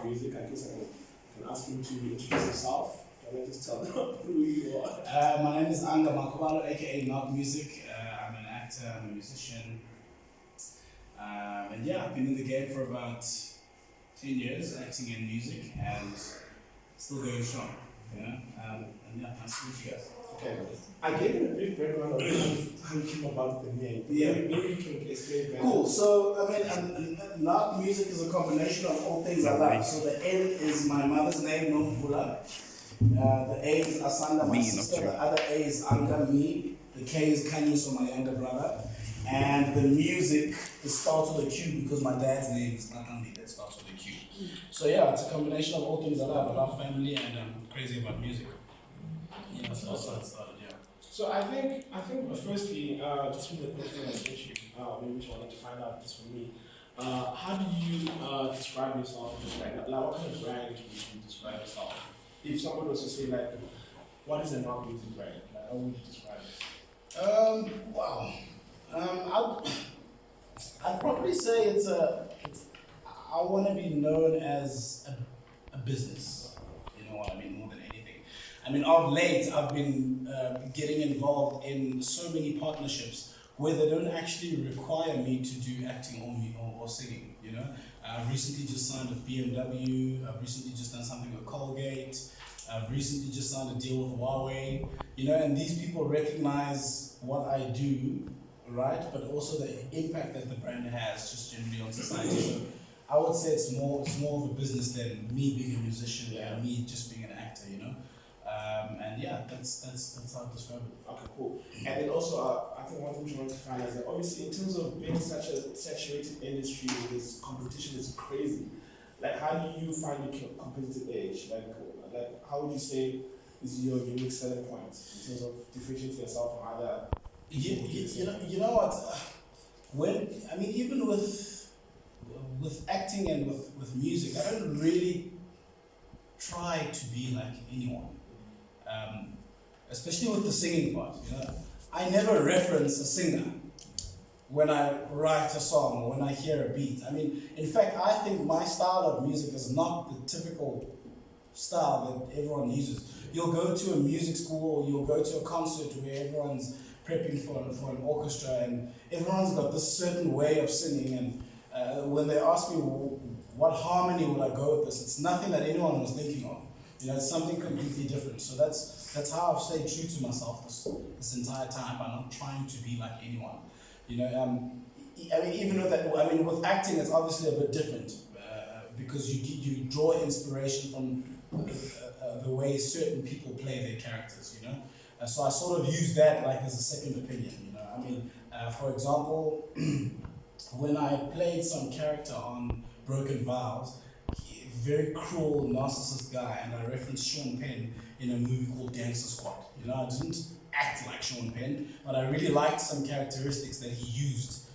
NaakMusiQ. I guess I can ask him to introduce himself. Can I just tell them who you are? My name is Anga Makubalo, aka NaakMusiQ. I'm an actor, I'm a musician. And yeah, I've been in the game for about 10 years, acting in music, and still going strong. You know? And yeah, nice to meet you guys. Okay. I gave him a brief background of how you came about the name. Yeah. Maybe you can explain better. Cool. So, I mean, NaakMusiQ is a combination of all things I like. So the N is my mother's name, Nomvula. The A is Asanda, my sister. The other A is Anga, me. The K is Kanye, so my younger brother. And the music starts with a Q because my dad's name is Nakambi, that starts with a Q. So yeah, it's a combination of all things I love. I love family and I'm crazy about music. Yeah, so that's how it started, yeah. So I think firstly, just from the question I sent you, maybe which I wanted to find out just for me, how do you describe yourself? Like what kind of brand would you describe yourself? If someone was to say like, what is a NaakMusiQ brand? Like, how would you describe it? Wow. I'd probably say I want to be known as a business. You know what I mean? More than anything. I mean, of late, I've been getting involved in so many partnerships where they don't actually require me to do acting or singing, you know? I've recently just signed with BMW, I've recently just done something with Colgate, I've recently just signed a deal with Huawei, you know, and these people recognize what I do, right? But also the impact that the brand has just generally on society. So I would say it's more of a business than me being a musician and me just being an actor, you know? And yeah, that's how I describe it. Okay, cool. And then also, I think one thing we wanted to find is that obviously in terms of being such a saturated industry where this competition is crazy, like how do you find your competitive edge? Like how would you say is your unique selling point in terms of differentiating yourself from other? You know what? Even with acting and with music, I don't really try to be like anyone. Especially with the singing part, you know. I never reference a singer when I write a song or when I hear a beat. I mean, in fact, I think my style of music is not the typical style that everyone uses. You'll go to a music school or you'll go to a concert where everyone's prepping for an orchestra and everyone's got this certain way of singing, and when they ask me what harmony would I go with this, it's nothing that anyone was thinking of. You know, it's something completely different. So that's how I've stayed true to myself this entire time by not trying to be like anyone. You know, even with that, with acting, it's obviously a bit different because you draw inspiration from the way certain people play their characters. You know, so I sort of use that like as a second opinion. You know, for example, when I played some character on Broken Vows. Very cruel, narcissist guy, and I referenced Sean Penn in a movie called Dancer Squad. You know, I didn't act like Sean Penn, but I really liked some characteristics that he used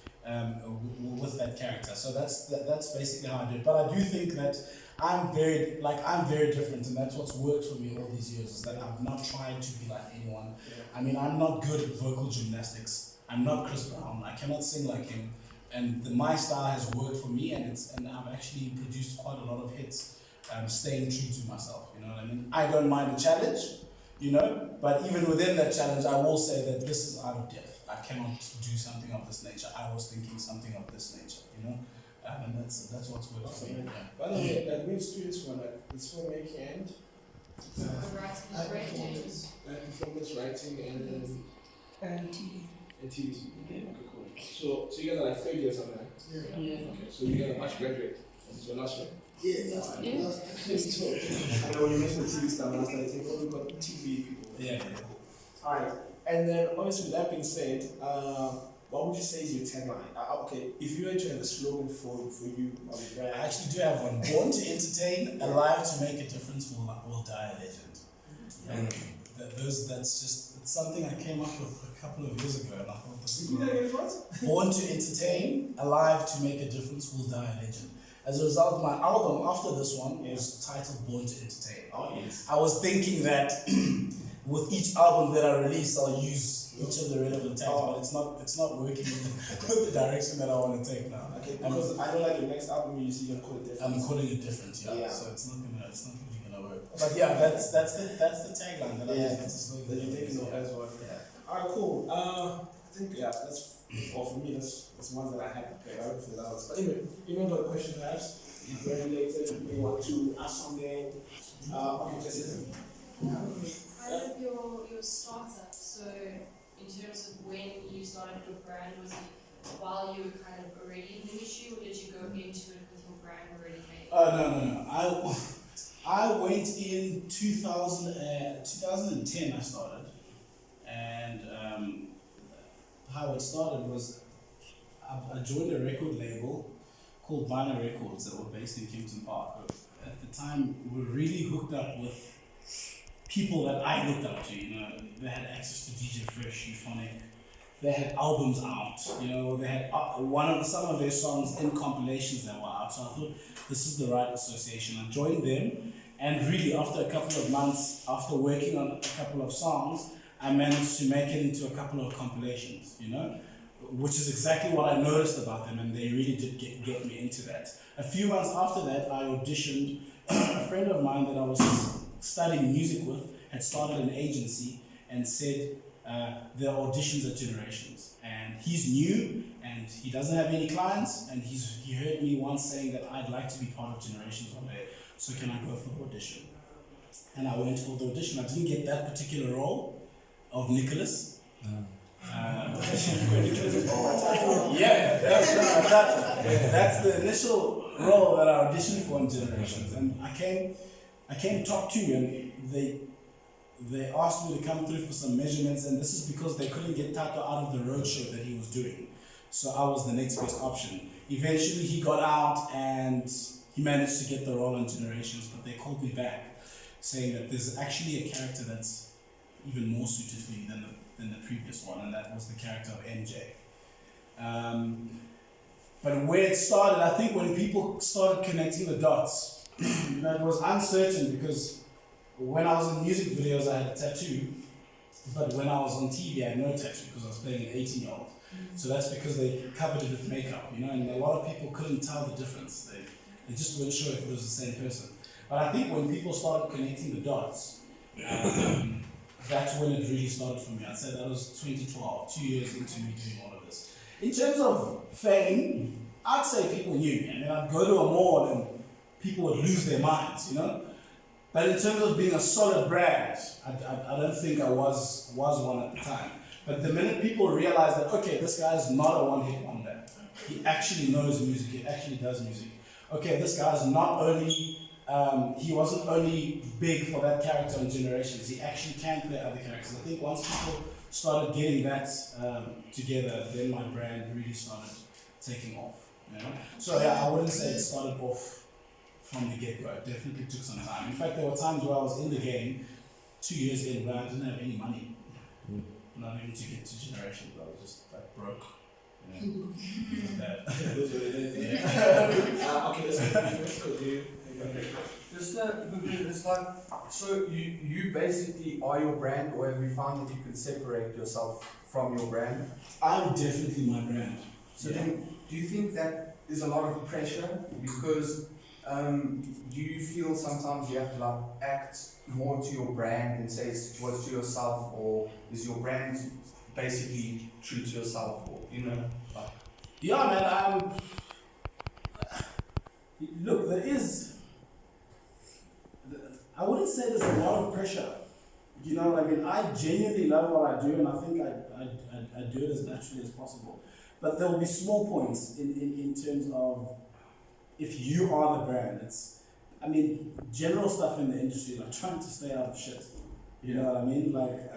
with that character. So that's basically how I do it. But I do think that I'm very different, and that's what's worked for me all these years. Is that I'm not trying to be like anyone. I mean, I'm not good at vocal gymnastics. I'm not Chris Brown. I cannot sing like him. And my style has worked for me, and I've actually produced quite a lot of hits, staying true to myself. You know what I mean? I don't mind a challenge, you know, but even within that challenge, I will say that this is out of depth. I cannot do something of this nature. I was thinking something of this nature, you know, and that's what's worked for me. By the way, like we have students from it's filmmaking and performance writing and TV. Okay, cool. So you guys are like third year or something, right? Yeah. Okay, so you guys are much graduate. It's your last year? Yeah. I know when you mentioned the TV stuff, I was like, I think probably got TV people. Yeah. Alright, and then obviously with that being said, what would you say is your tagline? Okay, if you were to have a slogan for you on the brand. I actually do have one. Born to entertain, alive to make a difference, will die a legend. And that's just something I came up with a couple of years ago, and I thought this is Born to entertain, alive to make a difference, will die a legend. As a result, my album after this one was titled Born to Entertain. Oh yes. I was thinking that with each album that I release, I'll use each of the relevant tags, but it's not working with the direction that I want to take now. Okay, because I know like your next album you see you're gonna call it different. I'm calling it different, yeah. Yeah. So it's not really gonna work. But yeah, that's the tagline that that's the slogan that you're taking over as well. Yeah. Alright, cool. I think that's or for me that's ones that I had to play. I don't feel that was. But anyway, you remember the question I asked? Very related. You want to ask something? Okay, just Kind of your startup. So in terms of when you started your brand, was it while you were kind of already in the industry, or did you go into it with your brand already made? No. I went in 2010 I started, and how it started was I joined a record label called Vinyl Records that were based in Kempton Park. At the time, we were really hooked up with people that I looked up to. You know, they had access to DJ Fresh, Euphonic. They had albums out. You know, they had some of their songs in compilations that were out. So I thought this is the right association. I joined them, and really after a couple of months, after working on a couple of songs, I managed to make it into a couple of compilations. You know, which is exactly what I noticed about them, and they really did get me into that. A few months after that, I auditioned. A friend of mine that I was studying music with had started an agency and said there are auditions at Generations, and he's new and he doesn't have any clients, and he heard me once saying that I'd like to be part of Generations one day, so can I go for the audition? And I went for the audition. I didn't get that particular role of Nicholas. Yeah, that's the initial role that I auditioned for in Generations, and I came top 2, and they asked me to come through for some measurements, and this is because they couldn't get Tato out of the roadshow that he was doing, so I was the next best option. Eventually he got out and he managed to get the role in Generations, but they called me back saying that there's actually a character that's even more suited for you than the previous one, and that was the character of MJ. But where it started, I think when people started connecting the dots, you know, it was uncertain, because when I was in music videos I had a tattoo, but when I was on TV I had no tattoo because I was playing an 18-year-old. So that's because they covered it with makeup, you know, and a lot of people couldn't tell the difference. They just weren't sure if it was the same person. But I think when people started connecting the dots, that's when it really started for me. I'd say that was 2012, 2 years into me doing all of this. In terms of fame, I'd say people knew me. I mean, I'd go to a mall and people would lose their minds, you know? But in terms of being a solid brand, I don't think I was one at the time. But the minute people realized that, okay, this guy's not a one-hit wonder. He actually knows music, he actually does music. Okay, this guy's not only he wasn't only big for that character in Generations, he actually can play other characters. I think once people started getting that together, then my brand really started taking off. You know? So yeah, I wouldn't say it started off from the get-go. It definitely took some time. In fact, there were times where I was in the game 2 years in where I didn't have any money. Not even to get to Generations, I was just like broke. You know? Just that. Okay, let's go. It's like, so you basically are your brand, or have you found that you can separate yourself from your brand? I'm definitely my brand. So then, do you think that there's a lot of pressure? Because do you feel sometimes you have to like act more to your brand and say it's towards to yourself, or is your brand basically true to yourself, or you know? Like, yeah, man. Look, there is. I wouldn't say there's a lot of pressure. You know, I mean, I genuinely love what I do, and I think I do it as naturally as possible. But there will be small points in terms of if you are the brand. I mean, general stuff in the industry, like trying to stay out of shit. You know what I mean? Like,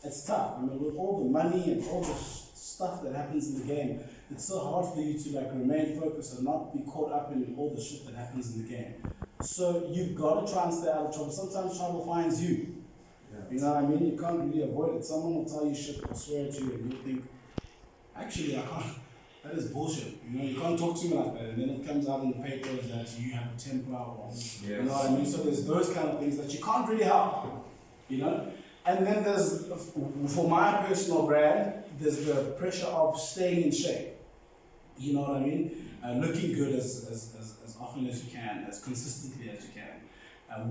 it's tough. I mean, with all the money and all the stuff that happens in the game, it's so hard for you to like remain focused and not be caught up in all the shit that happens in the game. So you've got to try and stay out of trouble. Sometimes trouble finds you. Yeah. You know what I mean? You can't really avoid it. Someone will tell you shit or swear at you, and you'll think, actually, I can't. That is bullshit. You know, you can't talk to me like that. And then it comes out in the papers that you have a temper or, you know what I mean? So there's those kind of things that you can't really help. You know? And then there's, for my personal brand, there's the pressure of staying in shape. You know what I mean? Looking good as often as you can, as consistently as you can.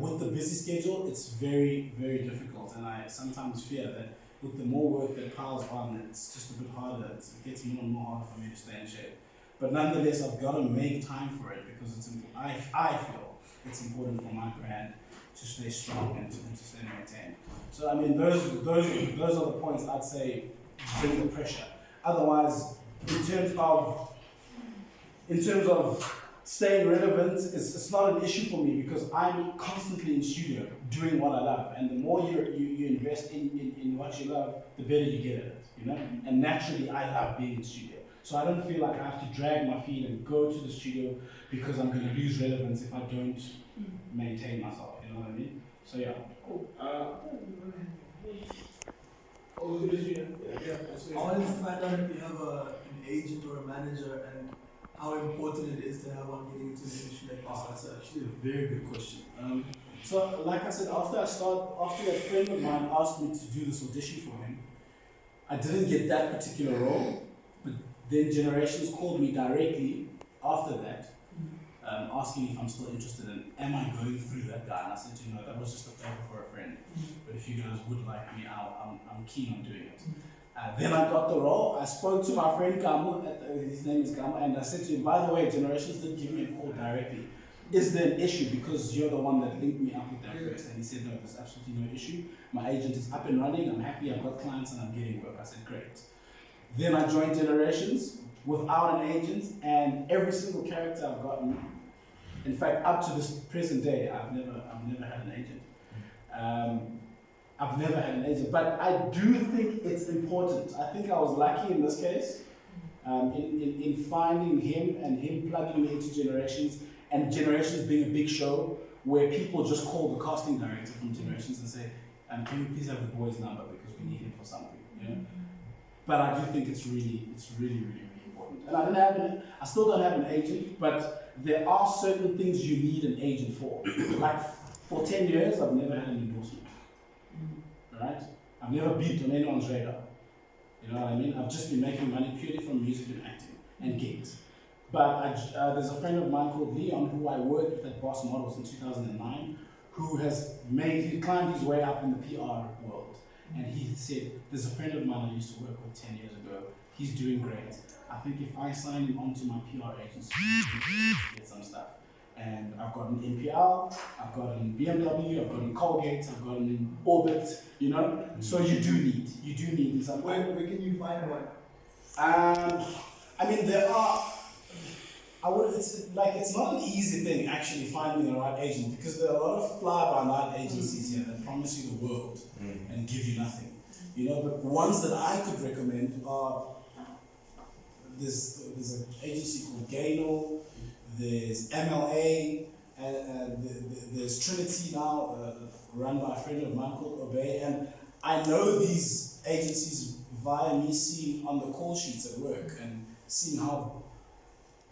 With the busy schedule, it's very, very difficult, and I sometimes fear that with the more work that piles on, it's just a bit harder. It gets more and more hard for me to stay in shape. But nonetheless, I've got to make time for it because I feel it's important for my brand to stay strong and to stay maintained. So I mean, those are the points I'd say bring the pressure. Otherwise, in terms of staying relevant, it's not an issue for me because I'm constantly in studio doing what I love, and the more you invest in what you love, the better you get at it, you know. And naturally, I love being in studio, so I don't feel like I have to drag my feet and go to the studio because I'm going to lose relevance if I don't maintain myself. You know what I mean? So yeah. Cool. I wanted to find out if you have an agent or a manager and how important it is to have one getting into the industry like this. That's actually a very good question. So, like I said, after that friend of mine asked me to do this audition for him, I didn't get that particular role, but then Generations called me directly after that, asking if I'm still interested in, am I going through that guy? And I said, you know, that was just a favor for a friend, but if you guys would like me, I'm keen on doing it. Then I got the role. I spoke to my friend Gamu, his name is Gamu, and I said to him, by the way, Generations did give me a call directly. Is there an issue because you're the one that linked me up with that first? And he said, no, there's absolutely no issue. My agent is up and running, I'm happy, I've got clients and I'm getting work. I said, great. Then I joined Generations without an agent, and every single character I've gotten, in fact, up to this present day, I've never had an agent. I've never had an agent, but I do think it's important. I think I was lucky in this case, in finding him and him plugging me into Generations, and Generations being a big show where people just call the casting director from Generations and say, can you please have the boy's number because we need him for something, you know? But I do think it's really, really important. And I still don't have an agent, but there are certain things you need an agent for. Like for 10 years, I've never had an endorsement. Right? I've never beeped on anyone's radar. You know what I mean? I've just been making money purely from music and acting and gigs. But there's a friend of mine called Leon who I worked with at Boss Models in 2009 who has he climbed his way up in the PR world. And he said, there's a friend of mine I used to work with 10 years ago. He's doing great. I think if I sign him onto my PR agency, get some stuff. And I've got an NPL, I've got an BMW, I've got an Colgate, I've got an Orbit, you know? So you do need some. Where can you find one? I mean, there are, it's not an easy thing actually finding the right agent because there are a lot of fly-by-night agencies here that promise you the world and give you nothing, you know? But ones that I could recommend are, there's an agency called Gano, there's MLA, and there's Trinity now, run by a friend of mine called Obey. And I know these agencies via me seeing on the call sheets at work and seeing how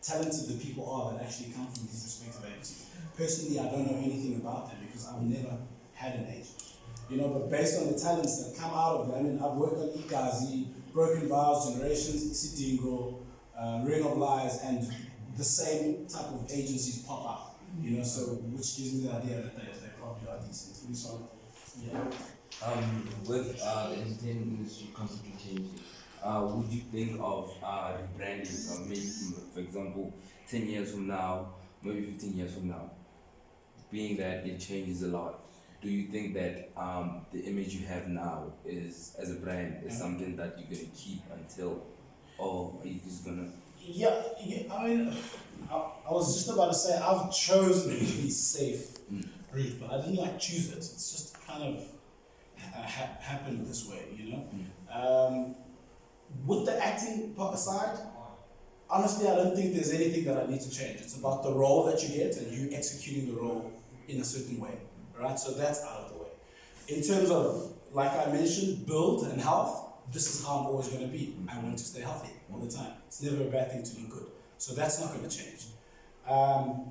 talented the people are that actually come from these respective agencies. Personally, I don't know anything about them because I've never had an agent. You know, but based on the talents that come out of them, I mean, I've worked on Igazi, Broken Vows, Generations, Isidingo, Ring of Lies, and the same type of agencies pop up, you know, so which gives me the idea that they probably are decent. So, yeah. With the entertainment industry constantly changing, would you think of rebranding, maybe, for example, 10 years from now, maybe 15 years from now, being that it changes a lot? Do you think that the image you have now is, as a brand, is something that you're going to keep until, or are you just going to? Yeah, I mean, I was just about to say I've chosen a really safe route, but I didn't choose it. It's just kind of happened this way, you know. With the acting part aside, honestly, I don't think there's anything that I need to change. It's about the role that you get and you executing the role in a certain way, right? So that's out of the way. In terms of, like I mentioned, build and health, this is how I'm always going to be. I want to stay healthy all the time. It's never a bad thing to look good. So that's not going to change.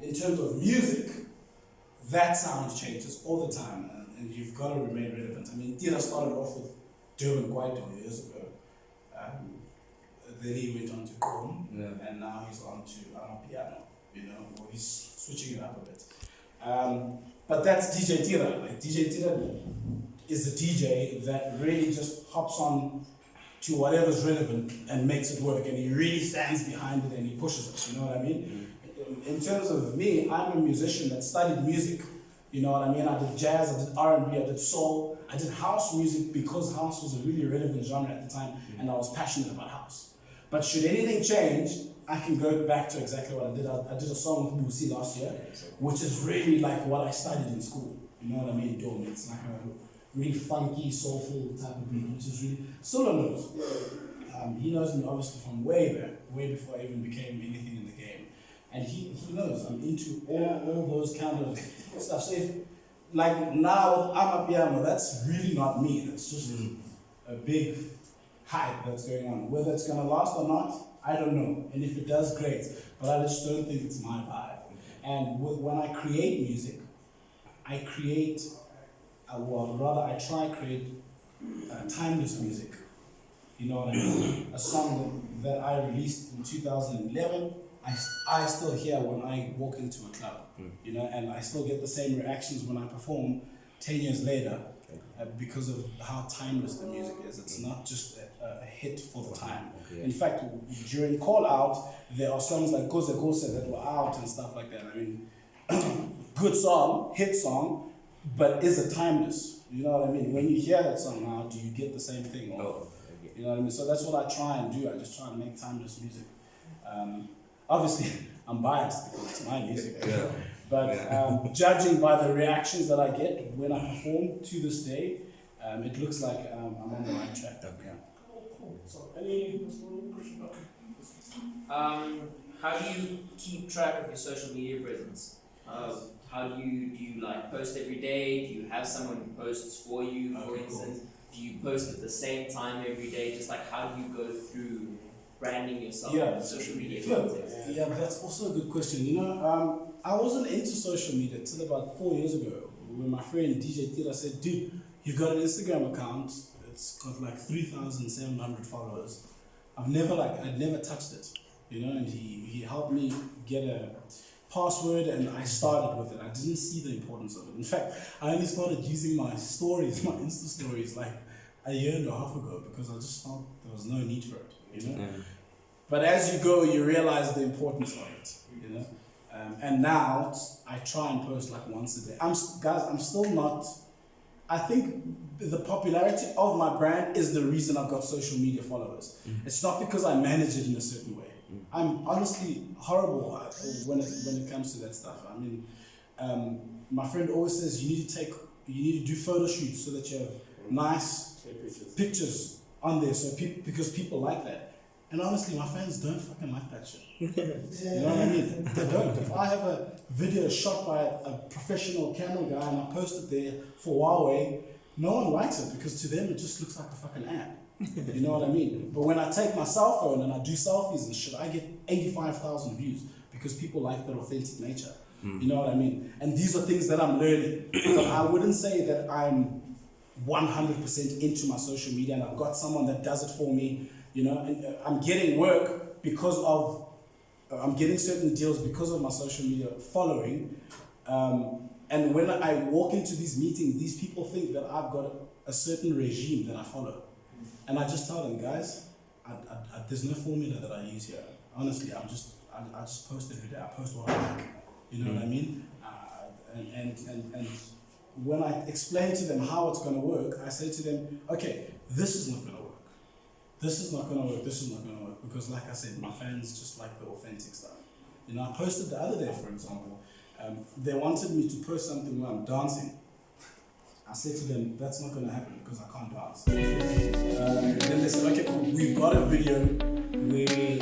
In terms of music, that sound changes all the time, and you've got to remain relevant. I mean, Tira started off with Durban Kwaito years ago. Then he went on to Chrome, and now he's on to Amapiano, or he's switching it up a bit. But that's DJ Tira. Like, DJ Tira is a DJ that really just hops on to whatever's relevant and makes it work, and he really stands behind it and he pushes it, you know what I mean? In terms of me, I'm a musician that studied music, you know what I mean? I did jazz, I did R&B, I did soul, I did house music because house was a really relevant genre at the time, and I was passionate about house. But should anything change, I can go back to exactly what I did. I did a song with Busi last year, which is really like what I studied in school, you know what I mean? It's like a really funky, soulful type of beat, which is really, Solo knows. He knows me obviously from way back, way before I even became anything in the game. And he knows I'm into all those kind of stuff. So if, like now, Amapiano, that's really not me. That's just a big hype that's going on. Whether it's going to last or not, I don't know. And if it does, great. But I just don't think it's my vibe. And when I create music, I create, I try to create timeless music. You know what I mean? A song that I released in 2011, I still hear when I walk into a club, and I still get the same reactions when I perform 10 years later because of how timeless the music is. It's not just a hit for the time. In fact, during Call Out, there are songs like Goze Goze that were out and stuff like that. I mean, good song, hit song, but is it timeless? You know what I mean? When you hear that song now, do you get the same thing? Or, you know what I mean? So that's what I try and do. I just try and make timeless music. Obviously, I'm biased because it's my music. But judging by the reactions that I get when I perform to this day, it looks like I'm on the right track. Cool. So, any question? How do you keep track of your social media presence? How do you like post every day? Do you have someone who posts for you, for instance? Do you post at the same time every day? Just like how do you go through branding yourself in social media context? Yeah, that's also a good question. You know, I wasn't into social media until about 4 years ago when my friend DJ Tira said, dude, you got an Instagram account, it's got like 3,700 followers. I'd never touched it, and he helped me get a password and I started with it. I didn't see the importance of it. In fact, I only started using my stories, my Insta stories, like a year and a half ago because I just felt there was no need for it, But as you go, you realize the importance of it, and now I try and post like once a day. I'm still not. I think the popularity of my brand is the reason I've got social media followers. It's not because I manage it in a certain way. I'm honestly horrible when it comes to that stuff. I mean, my friend always says you need to do photo shoots so that you have nice pictures on there, because people like that. And honestly, my fans don't fucking like that shit. You know what I mean? They don't. If I have a video shot by a professional camera guy and I post it there for Huawei, no one likes it because to them it just looks like a fucking ad. You know what I mean? But when I take my cell phone and I do selfies and shit, I get 85,000 views because people like their authentic nature. You know what I mean? And these are things that I'm learning. But I wouldn't say that I'm 100% into my social media and I've got someone that does it for me. And I'm getting work because of, I'm getting certain deals because of my social media following. And when I walk into these meetings, these people think that I've got a certain regime that I follow. And I just tell them, guys, there's no formula that I use here. Honestly, I just post every day. I post what I like. You know what I mean? And when I explain to them how it's going to work, I say to them, okay, this is not going to work. This is not going to work, this is not going to work, because like I said, my fans just like the authentic stuff. I posted the other day, for example, they wanted me to post something where I'm dancing. I said to them, that's not going to happen because I can't dance. Then they said, okay, cool, we've got a video where